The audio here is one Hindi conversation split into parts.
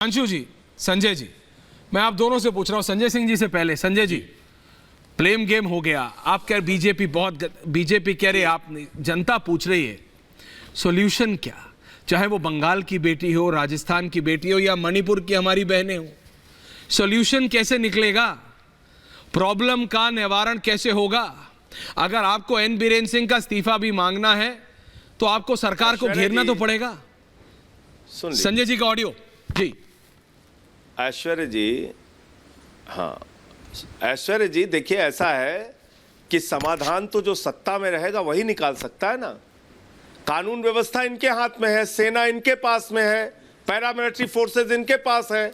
अंशु जी, संजय जी, मैं आप दोनों से पूछ रहा हूं, संजय सिंह जी से पहले। संजय जी, ब्लेम गेम हो गया, आप कह बीजेपी कह रहे, आप जनता पूछ रही है सॉल्यूशन क्या, चाहे वो बंगाल की बेटी हो, राजस्थान की बेटी हो या मणिपुर की हमारी बहनें हो, सॉल्यूशन कैसे निकलेगा, प्रॉब्लम का निवारण कैसे होगा? अगर आपको एन बीरेन सिंह का इस्तीफा भी मांगना है तो आपको सरकार को घेरना तो पड़ेगा। संजय जी का ऑडियो जी। ऐश्वर्य जी, हाँ ऐश्वर्य जी, देखिए ऐसा है कि समाधान तो जो सत्ता में रहेगा वही निकाल सकता है ना। कानून व्यवस्था इनके हाथ में है, सेना इनके पास में है, पैरामिलिट्री फोर्सेस इनके पास है।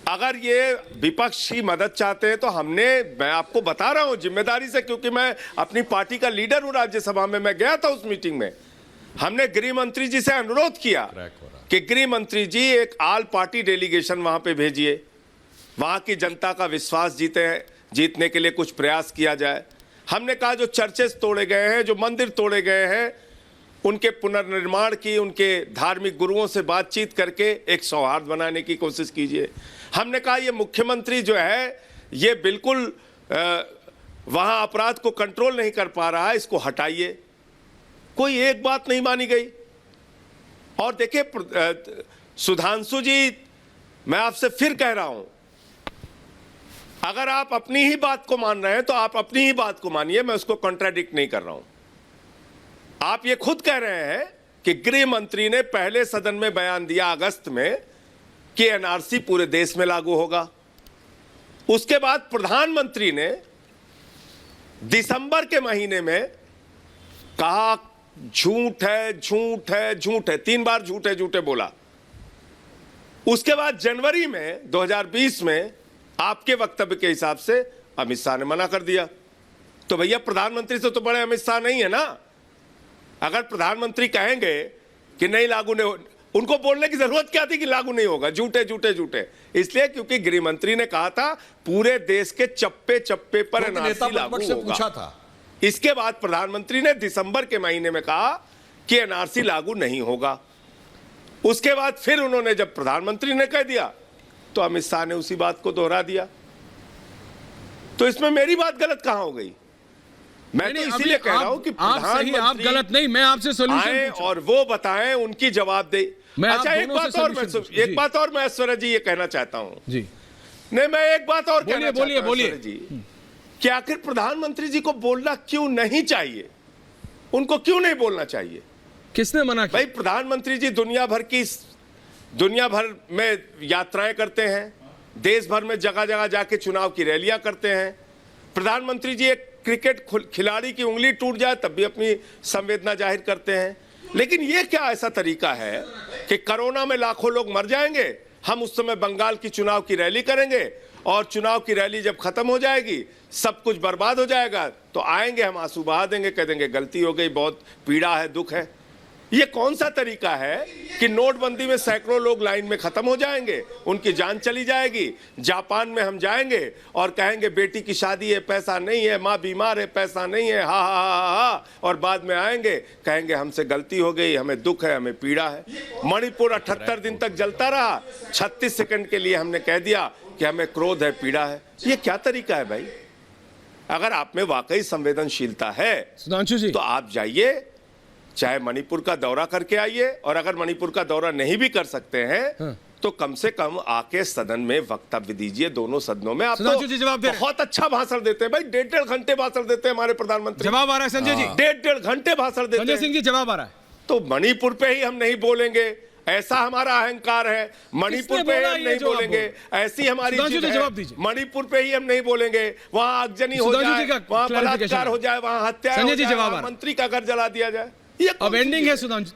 अगर ये विपक्ष की मदद चाहते हैं तो मैं आपको बता रहा हूं जिम्मेदारी से, क्योंकि मैं अपनी पार्टी का लीडर हूं राज्यसभा में, मैं गया था उस मीटिंग में। हमने गृह मंत्री जी से अनुरोध किया कि गृह मंत्री जी एक ऑल पार्टी डेलीगेशन वहां पे भेजिए, वहां की जनता का विश्वास जीतने के लिए कुछ प्रयास किया जाए। हमने कहा जो चर्चेस तोड़े गए हैं, जो मंदिर तोड़े गए हैं, उनके पुनर्निर्माण की, उनके धार्मिक गुरुओं से बातचीत करके एक सौहार्द बनाने की कोशिश कीजिए। हमने कहा ये मुख्यमंत्री जो है ये बिल्कुल वहां अपराध को कंट्रोल नहीं कर पा रहा है, इसको हटाइए। कोई एक बात नहीं मानी गई। और देखिए सुधांशु जी, मैं आपसे फिर कह रहा हूं, अगर आप अपनी ही बात को मान रहे हैं तो आप अपनी ही बात को मानिए, मैं उसको कॉन्ट्राडिक्ट नहीं कर रहा हूं। आप ये खुद कह रहे हैं कि गृह मंत्री ने पहले सदन में बयान दिया अगस्त में कि एनआरसी पूरे देश में लागू होगा। उसके बाद प्रधानमंत्री ने दिसंबर के महीने में कहा झूठ है, झूठ है, झूठ है, 3 बार झूठ है, झूठे बोला। उसके बाद जनवरी में 2020 में आपके वक्तव्य के हिसाब से अमित शाह ने मना कर दिया। तो भैया प्रधानमंत्री से तो बड़े अमित शाह नहीं है ना। अगर प्रधानमंत्री कहेंगे कि नहीं लागू नहीं, उनको बोलने की जरूरत क्या थी कि लागू नहीं होगा, झूठे झूठे झूठे। इसलिए क्योंकि गृह मंत्री ने कहा था पूरे देश के चप्पे चप्पे पर एनआरसी लागू होगा। इसके बाद प्रधानमंत्री ने दिसंबर के महीने में कहा कि एनआरसी लागू नहीं होगा। उसके बाद फिर उन्होंने जब प्रधानमंत्री ने कह दिया तो अमित शाह ने उसी बात को दोहरा दिया। तो इसमें मेरी बात गलत कहां हो गई? मैं तो इसीलिए कह रहा हूं कि प्रधानमंत्री आप गलत नहीं, मैं आपसे सॉल्यूशन और वो बताएं, उनकी जवाबदेही। अच्छा एक बात और मैं ऐश्वर्या जी ये कहना चाहता हूं जी। नहीं, मैं एक बात और कहना चाहता हूं ऐश्वर्या जी कि आखिर प्रधानमंत्री जी को बोलना क्यों नहीं चाहिए? उनको क्यों नहीं बोलना चाहिए? किसने मना किया? भाई प्रधानमंत्री जी दुनिया भर में यात्राएं करते हैं, देश भर में जगह जगह जाके चुनाव की रैलियां करते हैं। प्रधानमंत्री जी एक क्रिकेट खिलाड़ी की उंगली टूट जाए तब भी अपनी संवेदना जाहिर करते हैं। लेकिन ये क्या ऐसा तरीका है कि कोरोना में लाखों लोग मर जाएंगे, हम उस समय बंगाल की चुनाव की रैली करेंगे और चुनाव की रैली जब खत्म हो जाएगी, सब कुछ बर्बाद हो जाएगा, तो आएंगे हम आंसू बहा देंगे, कह देंगे गलती हो गई, बहुत पीड़ा है, दुख है। ये कौन सा तरीका है कि नोटबंदी में सैकड़ों लोग लाइन में खत्म हो जाएंगे, उनकी जान चली जाएगी। जापान में हम जाएंगे और कहेंगे बेटी की शादी है, पैसा नहीं है, माँ बीमार है, पैसा नहीं है, हा हा हा हा, और बाद में आएंगे कहेंगे हमसे गलती हो गई, हमें दुख है, हमें पीड़ा है। मणिपुर 78 दिन तक जलता रहा, 36 सेकंड के लिए हमने कह दिया कि हमें क्रोध है, पीड़ा है। ये क्या तरीका है भाई? अगर आप में वाकई संवेदनशीलता है सुधांशु जी, तो आप जाइए, चाहे मणिपुर का दौरा करके आइए, और अगर मणिपुर का दौरा नहीं भी कर सकते हैं तो कम से कम आके सदन में वक्तव्य दीजिए, दोनों सदनों में। आप तो बहुत अच्छा भाषण देते हैं भाई, 1.5 घंटे भाषण देते हैं हमारे प्रधानमंत्री। जवाब आ रहा है संजय जी? 1.5 घंटे भाषण देते हैं। संजय सिंह जी जवाब आ रहा है। तो मणिपुर पे ही हम नहीं बोलेंगे, ऐसा हमारा अहंकार है। मणिपुर पे ही हम नहीं बोलेंगे, ऐसी हमारी चीज है। मणिपुर पे ही हम नहीं बोलेंगे, वहां आगजनी हो जाए, वहां बलात्कार हो जाए, वहां हत्या हो जाए, मंत्री का घर जला दिया जाए। अब एंडिंग है सुधांशु।